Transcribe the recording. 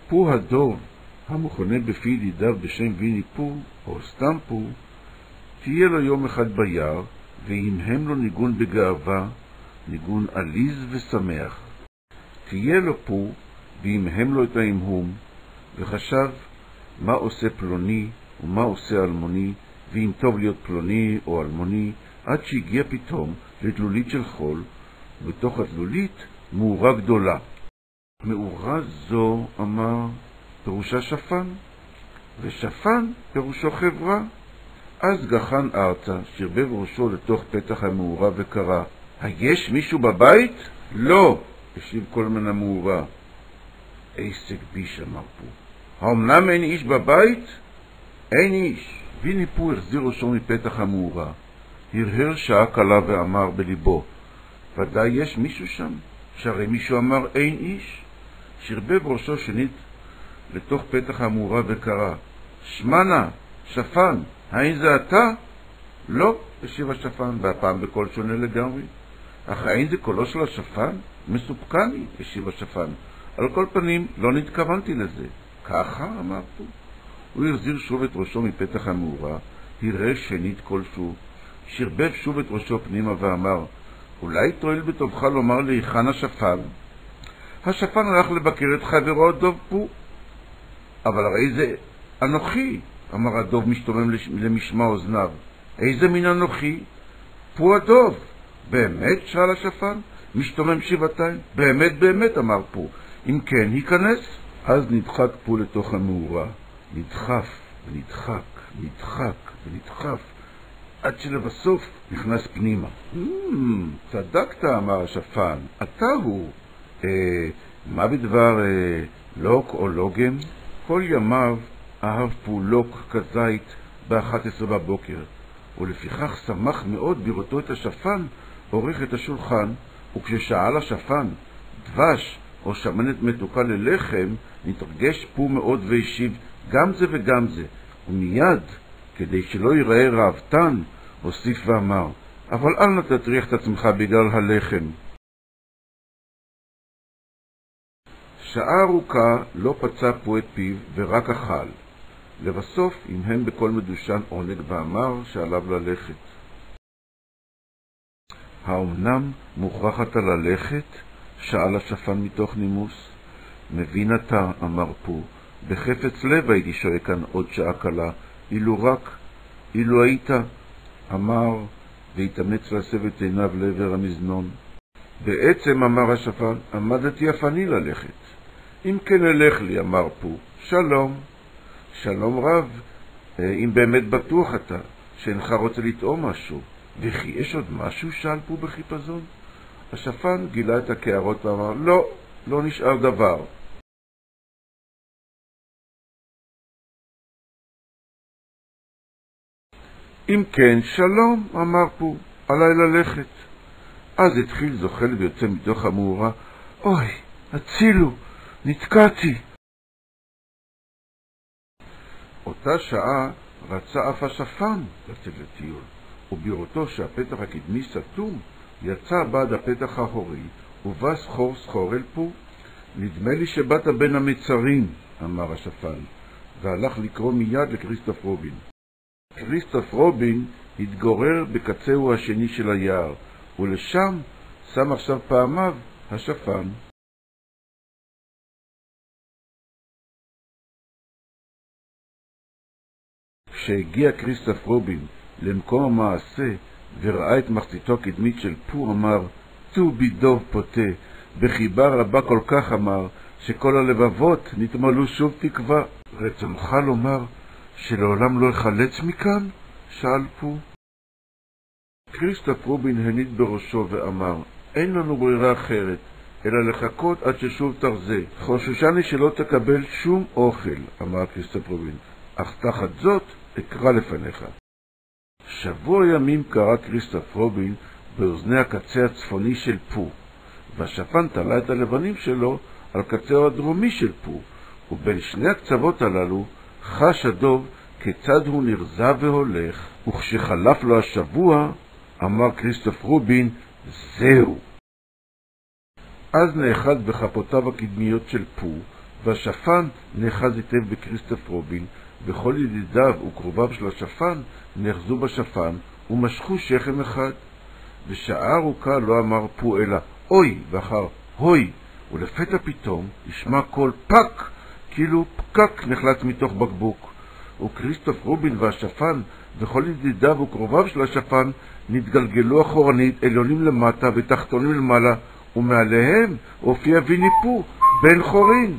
פו הדוב, המכונה בפי ידידיו בשם ויני פו, או סתם פו, תהיה לו יום אחד ביער, וימהם לו ניגון בגאווה, ניגון עליז ושמח. תהיה לו פו, וימהם לו את ההמהום, וחשב מה עושה פלוני ומה עושה אלמוני, ואם טוב להיות פלוני או אלמוני, עד שהגיע פתאום לתלולית של חול, ובתוך התלולית מאורה גדולה. מאורה זו, אמר, פירושה שפן, ושפן פירושו חברה. אז גחן ארצה, שרבב ראשו לתוך פתח המאורה וקרא, היש מישהו בבית? לא, השיב כל מן המאורה. עסק ביש, אמר פו. האמנם אין איש בבית? אין איש. ויני פו החזיר ראשו מפתח המאורה, הרהר שעה קלה ואמר בליבו, ודאי יש מישהו שם, שהרי מישהו אמר אין איש. שרבב ראשו שנית לתוך פתח המאורה וקרא, שמנה, שפן, האין זה אתה? לא, השיב השפן, והפעם בקול שונה לגמרי. אך האין זה קולו של השפן? מסופקני, השיב השפן. על כל פנים, לא נתכוונתי לזה. ככה, אמר פה. הוא החזיר שוב את ראשו מפתח המאורה, הראה שנית כלשהו, שרבב שוב את ראשו פנימה ואמר, אולי תועיל בטובך לומר לי היכן השפן? השפן הלך לבקר את חברו הדוב פו. אבל הרי זה אנוכי, אמר הדוב משתומם למשמע אוזניו. איזה מין אנוכי? פו הדוב. באמת? שאל השפן, משתומם שבעתיים. באמת, באמת, אמר פו. אם כן, היכנס. אז נדחק פו לתוך המאורה. נדחף ונדחק, נדחק ונדחף, עד שלבסוף נכנס פנימה. צדקת, אמר השפן, אתה הוא. מה בדבר לוק או לוגם? כל ימיו אהב פו לוק כזית ב-11 בבוקר, ולפיכך שמח מאוד בראותו את השפן עורך את השולחן, וכששאל השפן דבש או שמנת מתוקה ללחם, נתרגש פו מאוד והשיב גם זה וגם זה, ומיד, כדי שלא ייראה רעבתן, הוסיף ואמר, אבל אל נא תטריח את עצמך בגלל הלחם. שעה ארוכה לא פצע פו את פיו ורק אכל. לבסוף המהם בכל מדושן עונג ואמר שעליו ללכת. האומנם מוכרחת ללכת? שאל השפן מתוך נימוס. מבין אתה, אמר פו, בחפץ לב הייתי שואה כאן עוד שעה קלה, אילו היית, אמר, והתאמץ להסב את עיניו לעבר המזנון. בעצם, אמר השפן, עמדתי אף אני ללכת. אם כן אלך לי, אמר פו, שלום. שלום רב, אם באמת בטוח אתה, שאינך רוצה לטעום משהו. וכי יש עוד משהו? שאל פו בחיפזון. השפן גילה את הקערות ואמר, לא, לא נשאר דבר. אם כן, שלום, אמר פו, עליי ללכת. אז התחיל זוחל ויוצא מתוך המאורה, אוי, הצילו, נתקעתי. אותה שעה רצה אף השפן לצאת לטיול, ובראותו שהפתח הקדמי סתום, יצא בעד הפתח האחורי, ובא סחור סחור אל פו. נדמה לי שבאת בין המצרים, אמר השפן, והלך לקרוא מיד לכריסטוף רובין. כריסטוף רובין התגורר בקצהו השני של היער, ולשם שם עכשיו פעמיו השפן. כשהגיע כריסטוף רובין למקום המעשה וראה את מחציתו הקדמית של פו, אמר, צו בידוב פוטה, בחיבה רבה כל כך, אמר, שכל הלבבות נתמלאו שוב תקווה. רצונך לומר שלעולם לא יחלץ מכאן? שאל פו. כריסטוף רובין הניד בראשו ואמר, אין לנו ברירה אחרת, אלא לחכות עד ששוב תרזה. חוששני שלא תקבל שום אוכל, אמר כריסטוף רובין, אך תחת זאת אקרא לפניך. שבוע ימים קרא כריסטוף רובין באוזני הקצה הצפוני של פו, והשפן תלה את הלבנים שלו על קצהו הדרומי של פו, ובין שני הקצוות הללו חש הדוב כיצד הוא נרזה והולך, וכשחלף לו השבוע אמר כריסטוף רובין, זהו. אז נאחד בכפותיו הקדמיות של פו, והשפן נאחז היטב בכריסטוף רובין, וכל ידידיו וקרוביו של השפן נאחזו בשפן ומשכו שכם אחד. ושעה ארוכה לא אמר פו אלא אוי ואחר הוי, ולפתע פתאום ישמע קול פק, כאילו פקק נחלץ מתוך בקבוק. וכריסטוף רובין והשפן וכל ידידיו וקרוביו של השפן נתגלגלו אחורנית, עליונים למטה ותחתונים למעלה, ומעליהם הופיע ויני פו בן חורין.